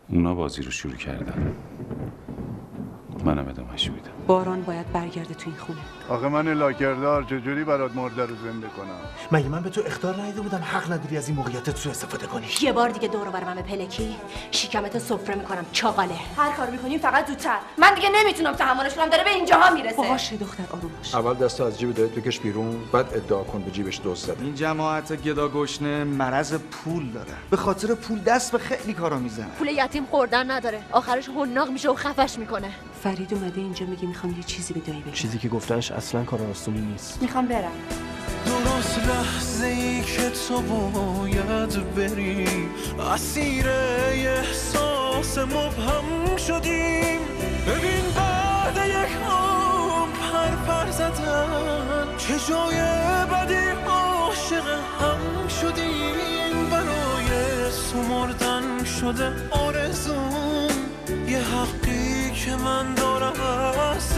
اونا بازی رو شروع کردن، منم ادامهش میدم. باران باید برگرده تو این خونه. آخه من لاکردار چجوری برات مرده رو زنده کنم؟ مگه من به تو اخطار ندیده بودم حق نداری از این موقعیتت سوء استفاده کنی؟ یه بار دیگه دور و بر من بپلکی شکمت سفره میکنم چاقاله. هر کار میکنیم فقط زودتر. من دیگه نمیتونم تحملش کنم، داره به اینجاها میرسه. باشه دختر آروم باش. اول دست از جیب دایت بکش بیرون، بعد ادعا کن به جیبش دزد زده. این جماعت گدا گشنه مرض پول داره. به خاطر پول دست به خیلی کارا میزنه. پول یتیم خوردن نداره. آخرش حناق میشه و خفش میکنه. فرید اومده اینجا میگه میخوام یه چیزی به دایی بگم. چیزی که گفتنش اصلا کار آسونی نیست. میخوام برم. درست لحظه‌ای که تو باید بری، اسیر احساس مبهم شدیم. ببین بعد یک عمر پر زدن چه جای بدی عاشق هم شدیم. برای سمردن شده آرزوم، یه حقی که من دارم از